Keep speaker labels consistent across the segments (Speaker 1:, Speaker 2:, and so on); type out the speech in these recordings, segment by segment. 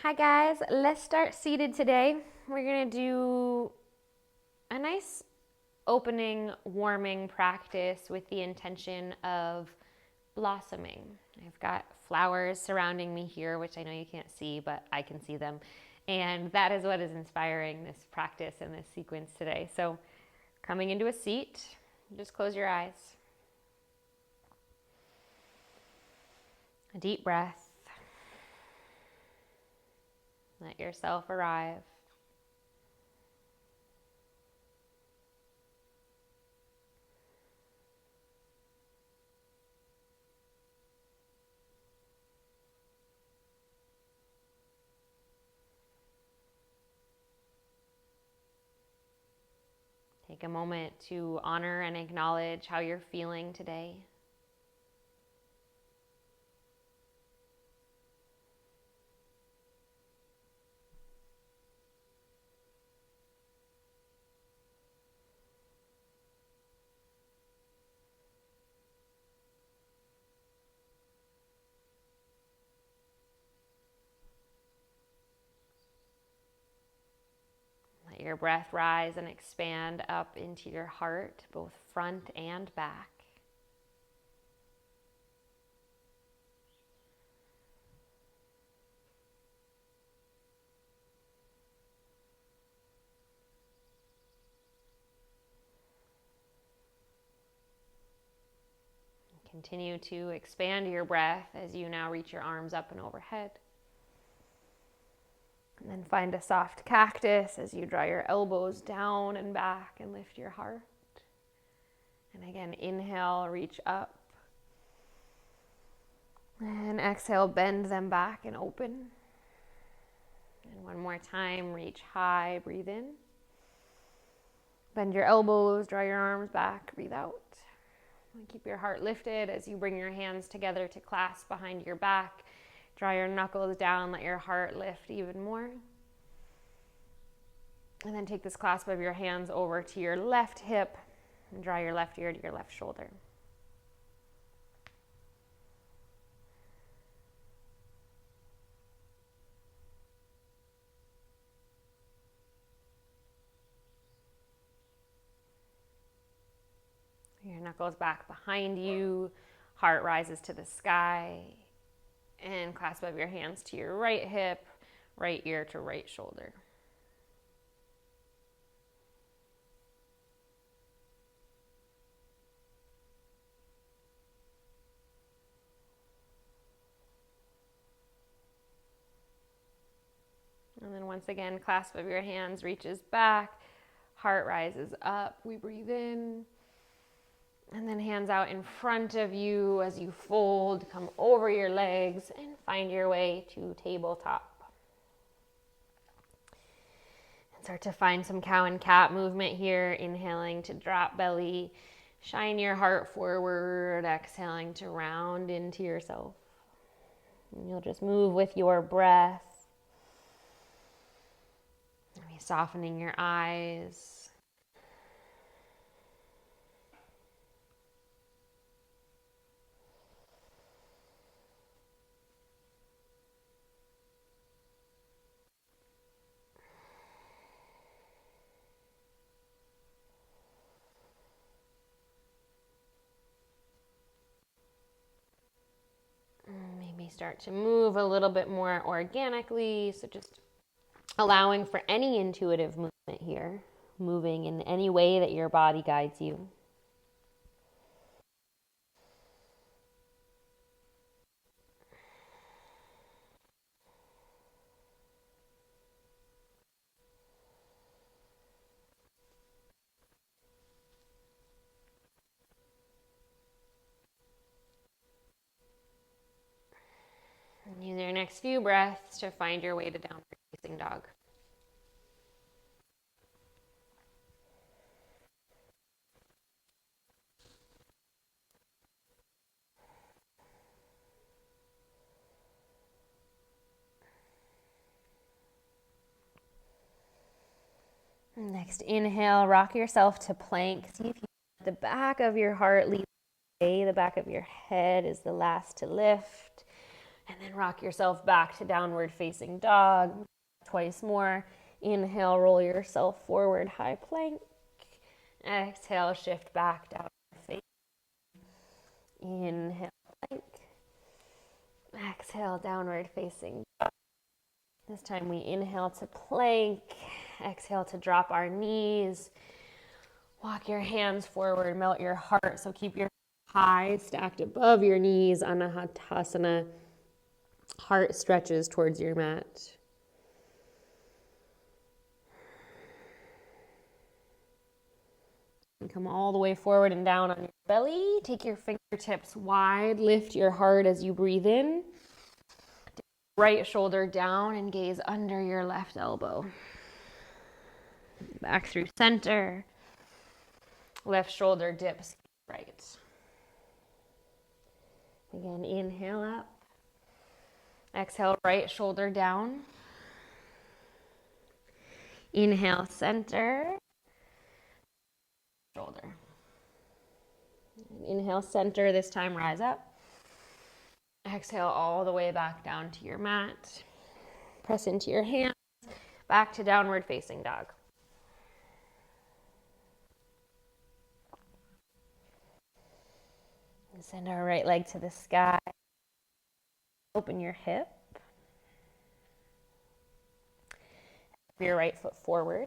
Speaker 1: Hi guys, let's start seated today. We're gonna do a nice opening, warming practice with the intention of blossoming. I've got flowers surrounding me here, which I know you can't see, but I can see them. And that is what is inspiring this practice and this sequence today. So coming into a seat, just close your eyes. A deep breath. Let yourself arrive. Take a moment to honor and acknowledge how you're feeling today. Let your breath rise and expand up into your heart, both front and back. Continue to expand your breath as you now reach your arms up and overhead. And then find a soft cactus as you draw your elbows down and back and lift your heart. And again, inhale, reach up. And exhale, bend them back and open. And one more time, reach high, breathe in. Bend your elbows, draw your arms back, breathe out. And keep your heart lifted as you bring your hands together to clasp behind your back. Draw your knuckles down, let your heart lift even more. And then take this clasp of your hands over to your left hip and draw your left ear to your left shoulder. Your knuckles back behind you, heart rises to the sky, and clasp of your hands to your right hip, right ear to right shoulder. And then once again, clasp of your hands reaches back, heart rises up, we breathe in. And then hands out in front of you as you fold, come over your legs and find your way to tabletop. And start to find some cow and cat movement here, inhaling to drop belly, shine your heart forward, exhaling to round into yourself. And you'll just move with your breath. Maybe softening your eyes. Maybe start to move a little bit more organically. So just allowing for any intuitive movement here, moving in any way that your body guides you. And use your next few breaths to find your way to downward facing dog. Next, inhale, rock yourself to plank. See if you the back of your heart leads the way. The back of your head is the last to lift. And then rock yourself back to downward facing dog. Twice more. Inhale, roll yourself forward, high plank. Exhale, shift back, downward facing. Inhale, plank. Exhale, downward facing dog. This time we inhale to plank. Exhale to drop our knees. Walk your hands forward, melt your heart. So keep your high stacked above your knees. Anahatasana. Heart stretches towards your mat. And come all the way forward and down on your belly. Take your fingertips wide. Lift your heart as you breathe in. Right shoulder down and gaze under your left elbow. Back through center. Left shoulder dips right. Again, inhale up. Exhale, right shoulder down. Inhale, center. Shoulder. Inhale, center. This time, rise up. Exhale all the way back down to your mat. Press into your hands. Back to downward facing dog. And send our right leg to the sky. Open your hip. Tap your right foot forward.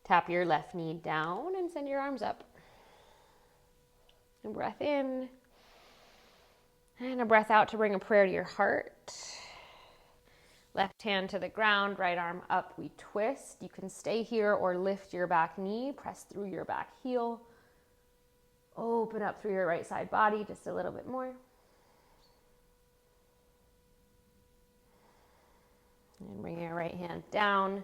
Speaker 1: Tap your left knee down and send your arms up. And breath in. And a breath out to bring a prayer to your heart. Left hand to the ground, right arm up, we twist. You can stay here or lift your back knee, press through your back heel. Open up through your right side body just a little bit more. And bring your right hand down.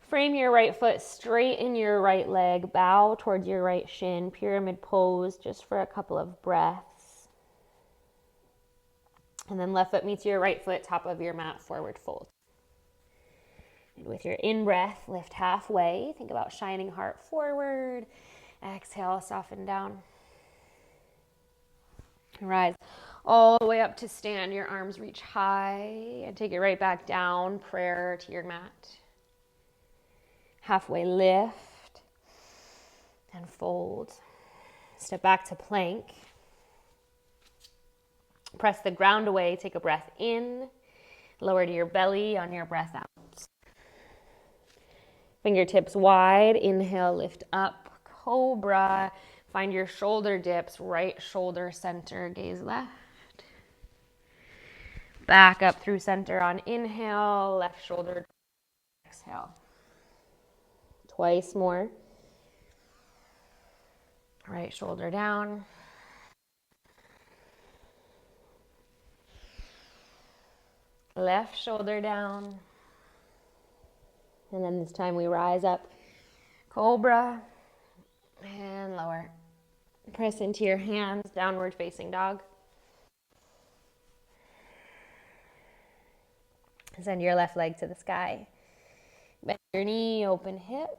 Speaker 1: Frame your right foot, straighten your right leg, bow towards your right shin, pyramid pose just for a couple of breaths. And then left foot meets your right foot, top of your mat, forward fold. And with your in-breath, lift halfway. Think about shining heart forward. Exhale, soften down. Rise all the way up to stand. Your arms reach high and take it right back down. Prayer to your mat. Halfway lift and fold. Step back to plank. Press the ground away, take a breath in, lower to your belly on your breath out. Fingertips wide, inhale, lift up, cobra. Find your shoulder dips, right shoulder center, gaze left. Back up through center on inhale, left shoulder, exhale. Twice more. Right shoulder down. Left shoulder down. And then this time we rise up. Cobra. And lower. Press into your hands, downward facing dog. Send your left leg to the sky. Bend your knee, open hip.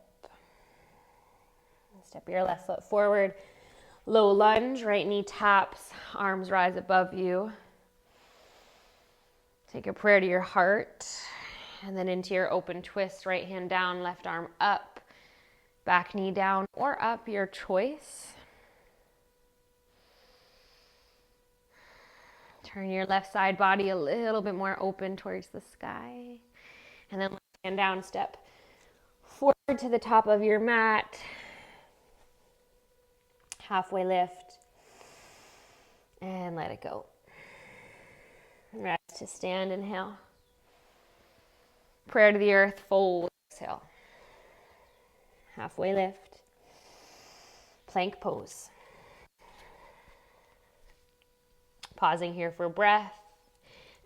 Speaker 1: Step your left foot forward. Low lunge, right knee taps, arms rise above you. Take a prayer to your heart, and then into your open twist, right hand down, left arm up, back knee down or up, your choice. Turn your left side body a little bit more open towards the sky, and then left hand down, step forward to the top of your mat, halfway lift, and let it go. Rise to stand, inhale. Prayer to the earth, fold, exhale. Halfway lift. Plank pose. Pausing here for breath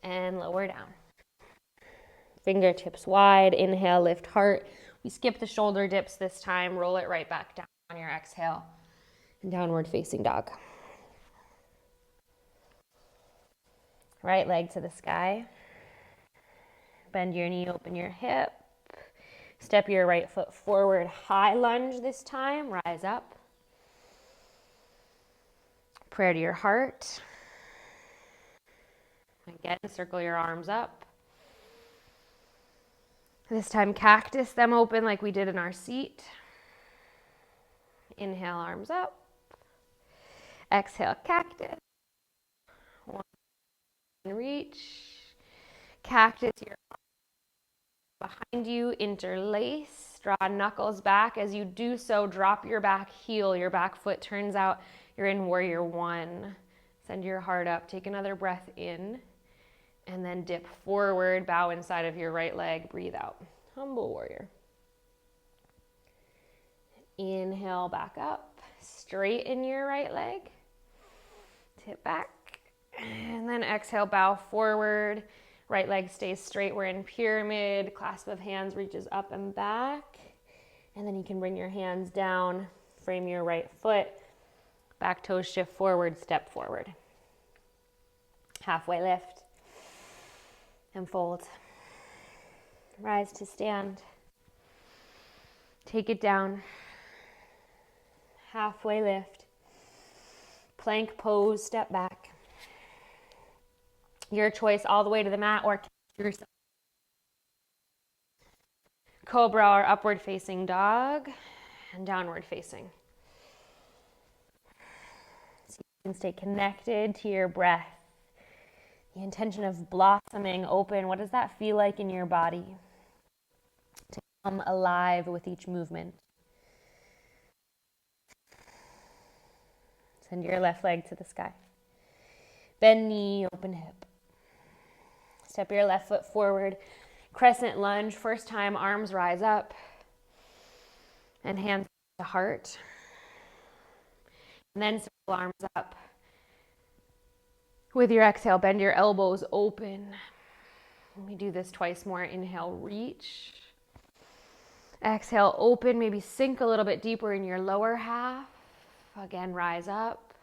Speaker 1: and lower down. Fingertips wide, inhale, lift heart. We skip the shoulder dips this time, roll it right back down on your exhale. And downward facing dog. Right leg to the sky. Bend your knee, open your hip. Step your right foot forward, high lunge this time, rise up. Prayer to your heart. Again, circle your arms up. This time, cactus them open like we did in our seat. Inhale, arms up. Exhale, cactus. One, reach. Cactus, your arms behind you, interlace. Draw knuckles back. As you do so, drop your back heel. Your back foot turns out. You're in warrior one. Send your heart up. Take another breath in. And then dip forward, bow inside of your right leg, breathe out. Humble warrior. Inhale, back up, straighten your right leg, tip back, and then exhale, bow forward, right leg stays straight. We're in pyramid, clasp of hands reaches up and back, and then you can bring your hands down, frame your right foot, back toes shift forward, step forward. Halfway lift. And fold. Rise to stand. Take it down. Halfway lift. Plank pose, step back. Your choice, all the way to the mat or catch yourself. Cobra or upward facing dog and downward facing. So you can stay connected to your breath. The intention of blossoming open. What does that feel like in your body? To come alive with each movement. Send your left leg to the sky. Bend knee, open hip. Step your left foot forward. Crescent lunge. First time, arms rise up. And hands to heart. And then circle arms up. With your exhale, bend your elbows open. Let me do this twice more. Inhale, reach. Exhale, open. Maybe sink a little bit deeper in your lower half. Again, rise up.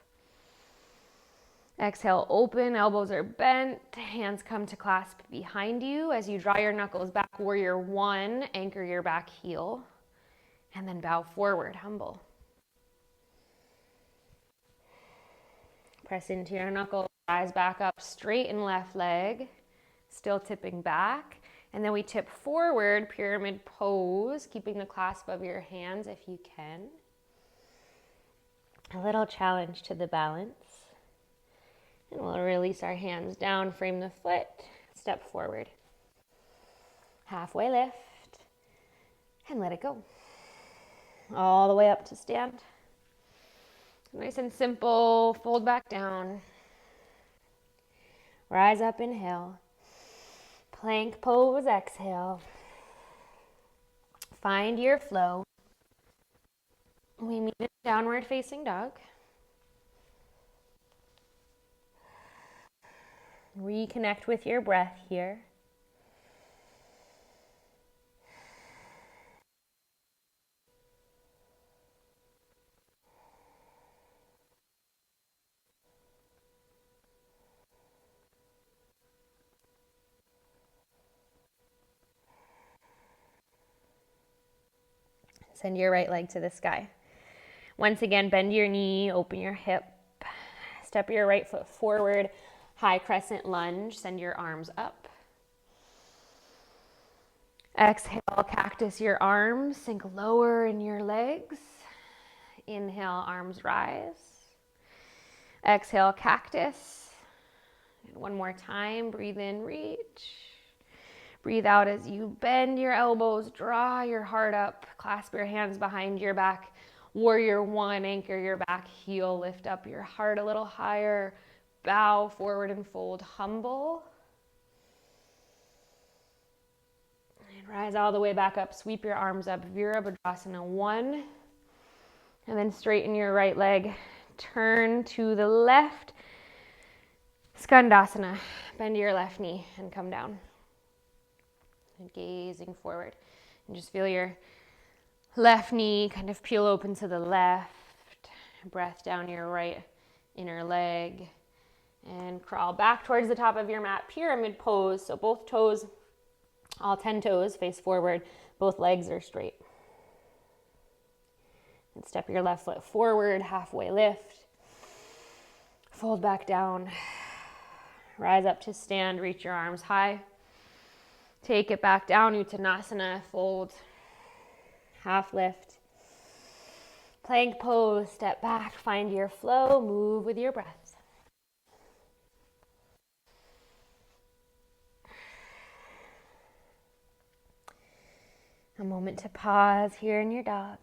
Speaker 1: Exhale, open. Elbows are bent. Hands come to clasp behind you. As you draw your knuckles back, warrior one. Anchor your back heel. And then bow forward, humble. Press into your knuckles. Rise back up, straighten left leg, still tipping back. And then we tip forward, pyramid pose, keeping the clasp of your hands if you can. A little challenge to the balance. And we'll release our hands down, frame the foot, step forward. Halfway lift, and let it go. All the way up to stand. Nice and simple, fold back down. Rise up, inhale. Plank pose, exhale. Find your flow. We meet in downward facing dog. Reconnect with your breath here. Send your right leg to the sky. Once again, bend your knee, open your hip. Step your right foot forward. High crescent lunge. Send your arms up. Exhale, cactus your arms. Sink lower in your legs. Inhale, arms rise. Exhale, cactus. And one more time. Breathe in, reach. Breathe out as you bend your elbows, draw your heart up, clasp your hands behind your back. Warrior one, anchor your back heel, lift up your heart a little higher, bow forward and fold, humble. And rise all the way back up, sweep your arms up, Virabhadrasana one. And then straighten your right leg, turn to the left, Skandasana. Bend your left knee and come down. And gazing forward. And just feel your left knee kind of peel open to the left. Breath down your right inner leg. And crawl back towards the top of your mat. Pyramid pose. So both toes, all 10 toes face forward. Both legs are straight. And step your left foot forward. Halfway lift. Fold back down. Rise up to stand, reach your arms high. Take it back down, Uttanasana, fold, half lift. Plank pose, step back, find your flow, move with your breath. A moment to pause here in your dog.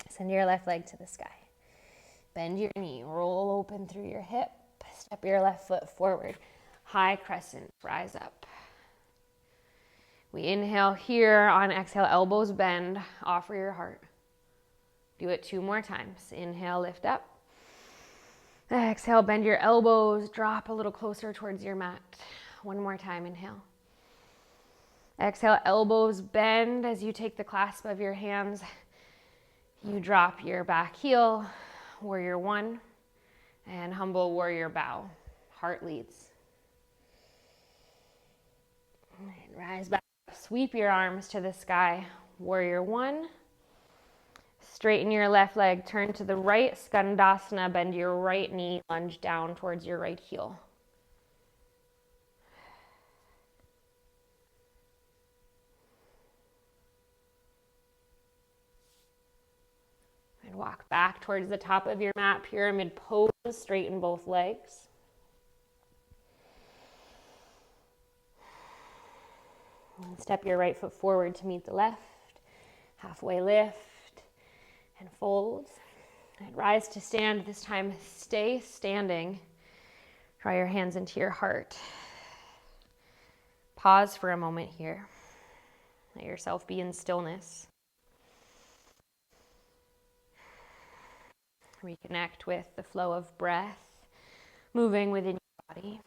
Speaker 1: Send your left leg to the sky. Bend your knee, roll open through your hip, step your left foot forward. High crescent, rise up. We inhale here, on exhale, elbows bend, offer your heart. Do it 2 more times. Inhale, lift up. Exhale, bend your elbows, drop a little closer towards your mat. 1 more time, inhale. Exhale, elbows bend as you take the clasp of your hands. You drop your back heel, warrior 1, and humble warrior bow. Heart leads. And rise back, sweep your arms to the sky. Warrior 1. Straighten your left leg, turn to the right, Skandasana, bend your right knee, lunge down towards your right heel. And walk back towards the top of your mat, pyramid pose, straighten both legs. And step your right foot forward to meet the left, halfway lift. And fold, and rise to stand. This time, stay standing. Draw your hands into your heart. Pause for a moment here. Let yourself be in stillness. Reconnect with the flow of breath moving within your body.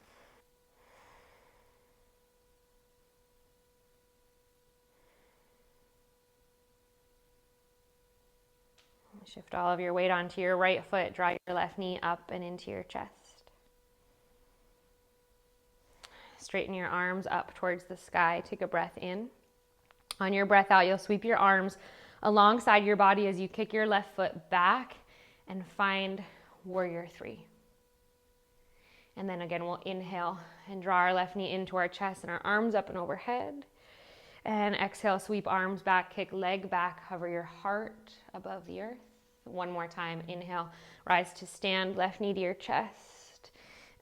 Speaker 1: Shift all of your weight onto your right foot. Draw your left knee up and into your chest. Straighten your arms up towards the sky. Take a breath in. On your breath out, you'll sweep your arms alongside your body as you kick your left foot back and find warrior 3. And then again, we'll inhale and draw our left knee into our chest and our arms up and overhead. And exhale, sweep arms back, kick leg back, hover your heart above the earth. 1 more time, inhale, rise to stand, left knee to your chest.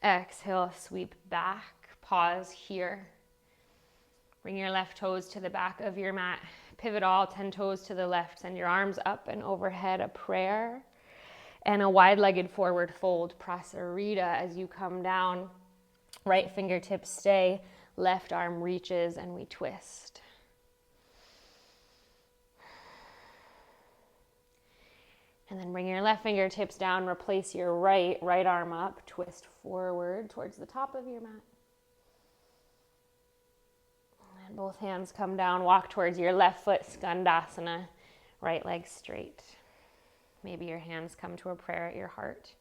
Speaker 1: Exhale, sweep back, pause here. Bring your left toes to the back of your mat. Pivot all 10 toes to the left. Send your arms up and overhead, a prayer. And a wide-legged forward fold, prasarita, as you come down. Right fingertips stay, left arm reaches, and we twist. And then bring your left fingertips down, replace your right arm up, twist forward towards the top of your mat. And both hands come down, walk towards your left foot, Skandasana, right leg straight. Maybe your hands come to a prayer at your heart.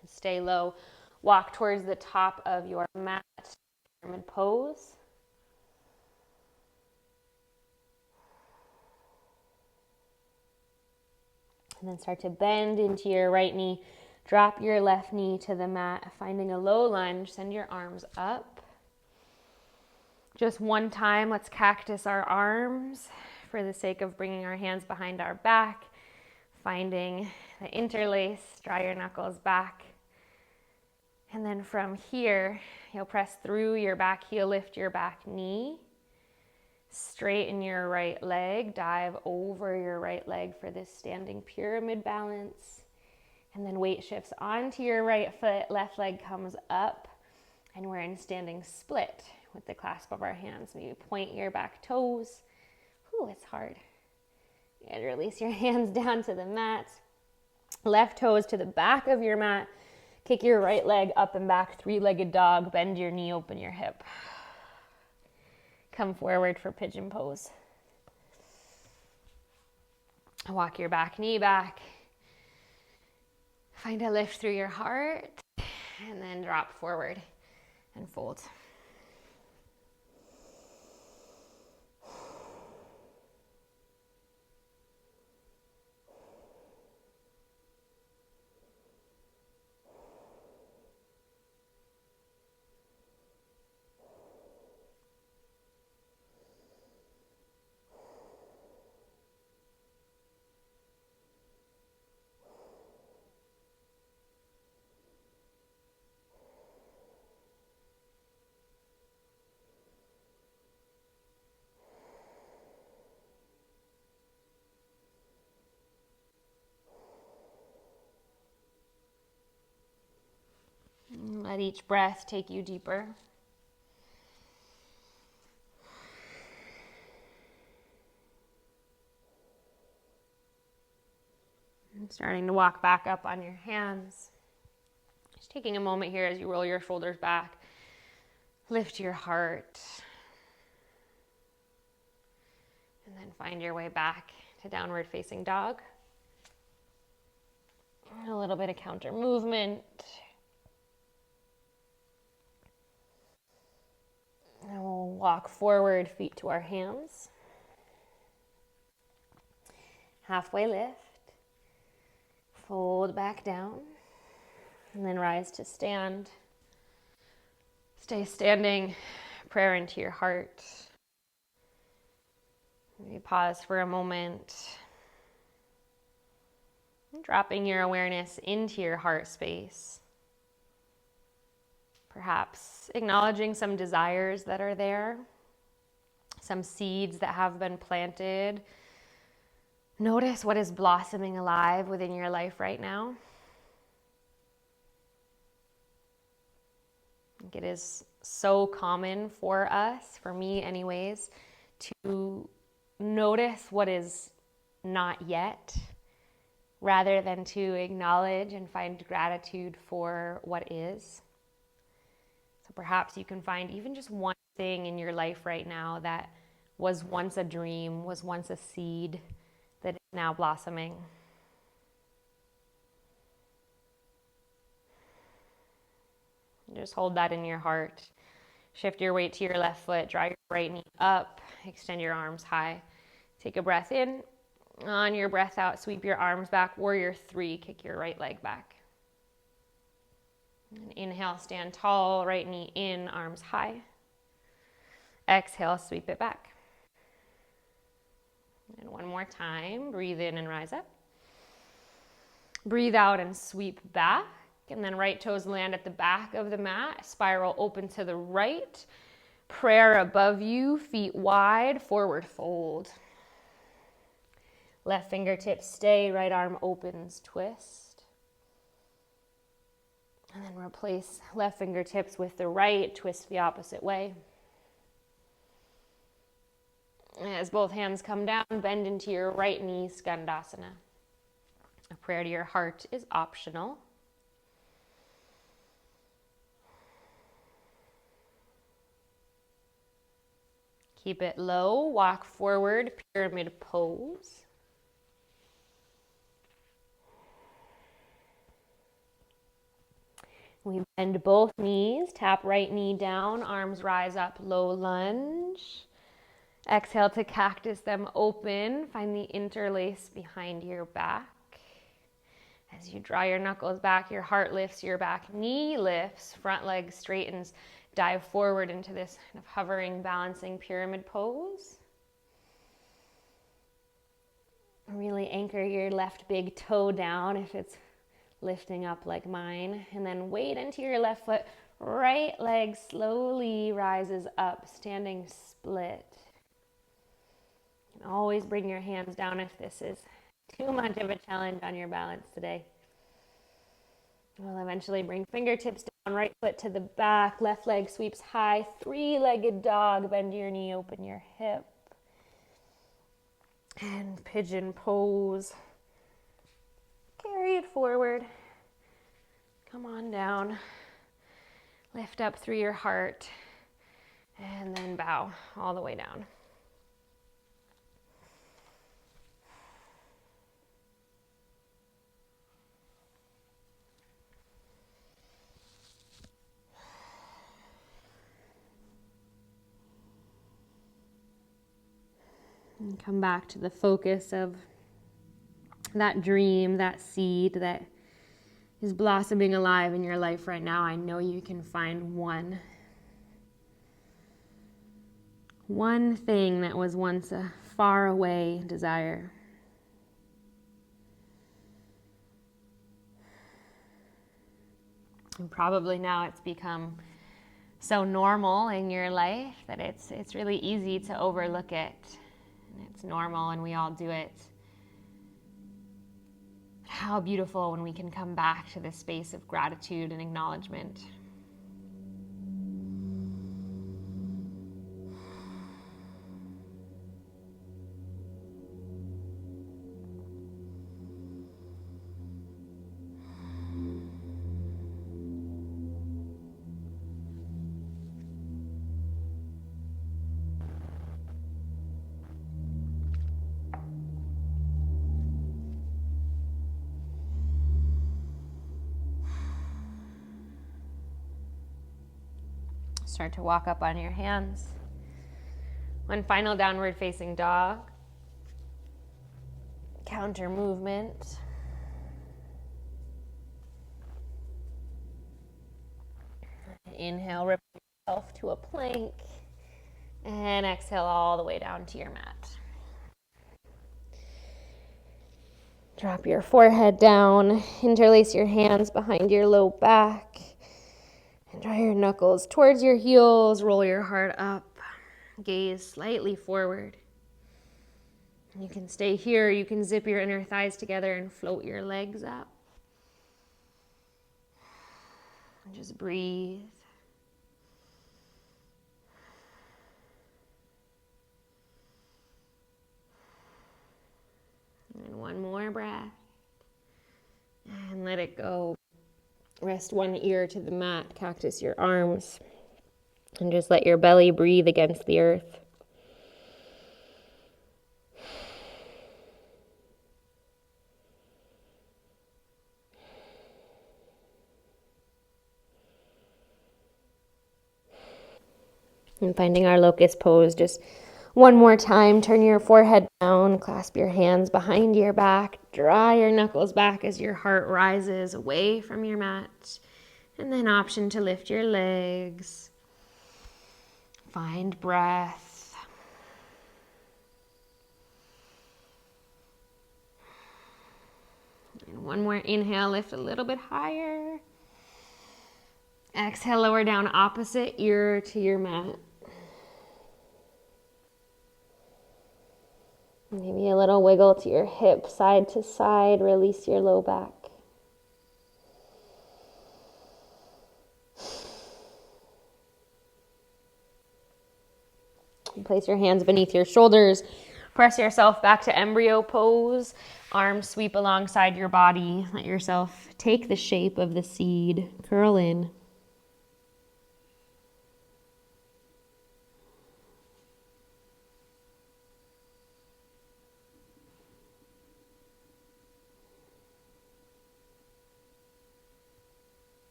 Speaker 1: And stay low, walk towards the top of your mat, pyramid pose. And then start to bend into your right knee. Drop your left knee to the mat, finding a low lunge. Send your arms up. Just 1 time, let's cactus our arms for the sake of bringing our hands behind our back. Finding the interlace, draw your knuckles back. And then from here, you'll press through your back heel, lift your back knee. Straighten your right leg, dive over your right leg for this standing pyramid balance. And then weight shifts onto your right foot, left leg comes up, and we're in standing split with the clasp of our hands. Maybe point your back toes. Ooh, it's hard. And release your hands down to the mat. Left toes to the back of your mat. Kick your right leg up and back, 3-legged dog. Bend your knee, open your hip. Come forward for pigeon pose. Walk your back knee back. Find a lift through your heart. And then drop forward and fold. Let each breath take you deeper. And starting to walk back up on your hands. Just taking a moment here as you roll your shoulders back. Lift your heart. And then find your way back to downward facing dog. A little bit of counter movement. And we'll walk forward, feet to our hands. Halfway lift. Fold back down. And then rise to stand. Stay standing. Prayer into your heart. Maybe pause for a moment. Dropping your awareness into your heart space. Perhaps acknowledging some desires that are there, some seeds that have been planted. Notice what is blossoming alive within your life right now. I think it is so common for us, for me anyways, to notice what is not yet, rather than to acknowledge and find gratitude for what is. So perhaps you can find even just one thing in your life right now that was once a dream, was once a seed that is now blossoming. Just hold that in your heart. Shift your weight to your left foot, draw your right knee up, extend your arms high. Take a breath in. On your breath out, sweep your arms back. Warrior 3, kick your right leg back. And inhale, stand tall, right knee in, arms high. Exhale, sweep it back. And one more time, breathe in and rise up. Breathe out and sweep back. And then right toes land at the back of the mat. Spiral open to the right. Prayer above you, feet wide, forward fold. Left fingertips stay, right arm opens, twist. And then replace left fingertips with the right, twist the opposite way. As both hands come down, bend into your right knee, Skandasana. A prayer to your heart is optional. Keep it low, walk forward, pyramid pose. We bend both knees, tap right knee down, arms rise up, low lunge. Exhale to cactus them open, find the interlace behind your back. As you draw your knuckles back, your heart lifts, your back knee lifts, front leg straightens, dive forward into this kind of hovering, balancing pyramid pose. Really anchor your left big toe down if it's lifting up like mine, and then weight into your left foot. Right leg slowly rises up, standing split. You can always bring your hands down if this is too much of a challenge on your balance today. We'll eventually bring fingertips down, right foot to the back, left leg sweeps high, three-legged dog, bend your knee, open your hip. And pigeon pose. Carry it forward. Come on down. Lift up through your heart. And then bow all the way down. And come back to the focus of that dream, that seed that is blossoming alive in your life right now. I know you can find one thing that was once a far away desire. And probably now it's become so normal in your life that it's really easy to overlook it. And it's normal and we all do it. How beautiful when we can come back to this space of gratitude and acknowledgement. Start to walk up on your hands. One final downward facing dog. Counter movement. Inhale, rip yourself to a plank. And exhale all the way down to your mat. Drop your forehead down. Interlace your hands behind your low back. And draw your knuckles towards your heels. Roll your heart up. Gaze slightly forward. You can stay here. You can zip your inner thighs together and float your legs up. And just breathe. And one more breath. And let it go. Rest one ear to the mat. Cactus your arms. And just let your belly breathe against the earth. And finding our locust pose, just one more time, turn your forehead down, clasp your hands behind your back, draw your knuckles back as your heart rises away from your mat, and then option to lift your legs. Find breath. And one more inhale, lift a little bit higher. Exhale, lower down opposite ear to your mat. Maybe a little wiggle to your hip, side to side. Release your low back. Place your hands beneath your shoulders. Press yourself back to embryo pose. Arms sweep alongside your body. Let yourself take the shape of the seed. Curl in.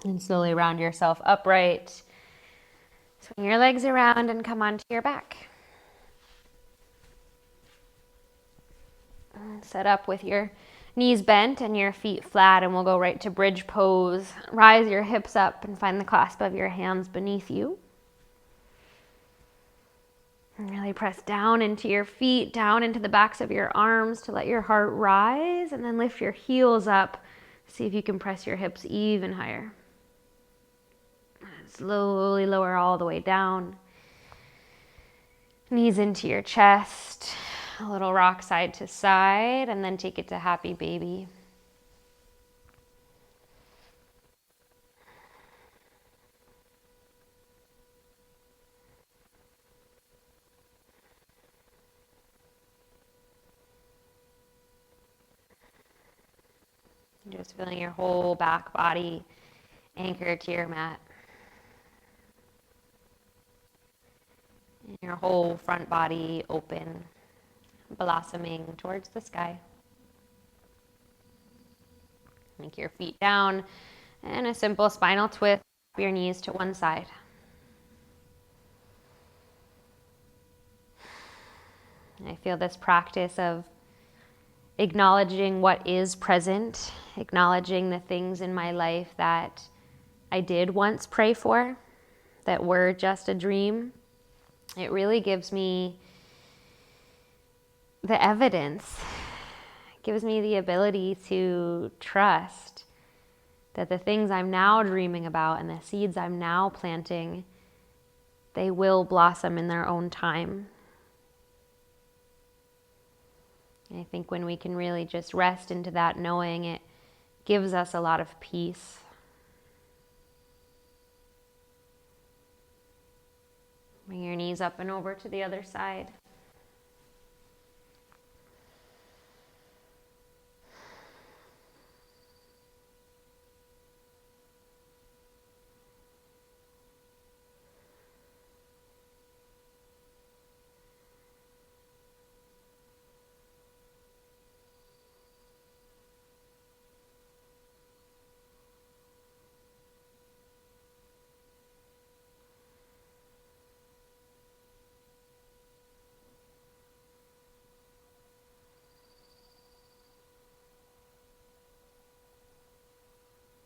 Speaker 1: And slowly round yourself upright. Swing your legs around and come onto your back. Set up with your knees bent and your feet flat, and we'll go right to bridge pose. Rise your hips up and find the clasp of your hands beneath you. And really press down into your feet, down into the backs of your arms to let your heart rise, and then lift your heels up. See if you can press your hips even higher. Slowly lower all the way down. Knees into your chest. A little rock side to side, and then take it to happy baby. Just feeling your whole back body anchored to your mat. And your whole front body open, blossoming towards the sky. Make your feet down and a simple spinal twist. Your knees to one side. I feel this practice of acknowledging what is present, acknowledging the things in my life that I did once pray for, that were just a dream. It really gives me the evidence, it gives me the ability to trust that the things I'm now dreaming about and the seeds I'm now planting, they will blossom in their own time. And I think when we can really just rest into that knowing, it gives us a lot of peace. Bring your knees up and over to the other side.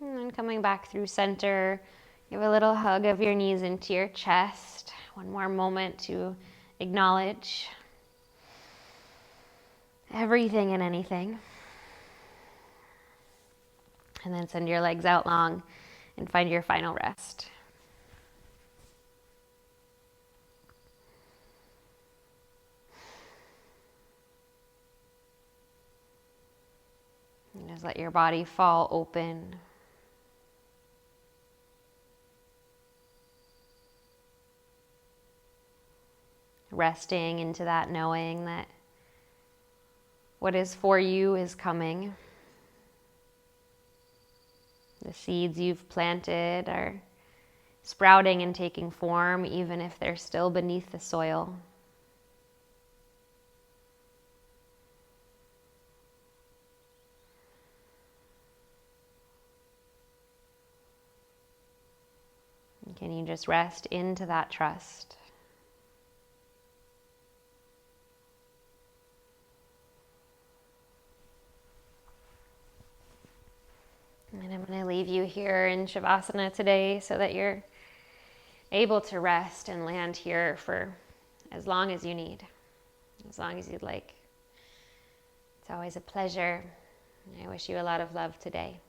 Speaker 1: And then coming back through center, give a little hug of your knees into your chest. One more moment to acknowledge everything and anything. And then send your legs out long and find your final rest. And just let your body fall open. Resting into that knowing that what is for you is coming. The seeds you've planted are sprouting and taking form, even if they're still beneath the soil. And can you just rest into that trust? And I'm going to leave you here in Shavasana today so that you're able to rest and land here for as long as you need, as long as you'd like. It's always a pleasure. I wish you a lot of love today.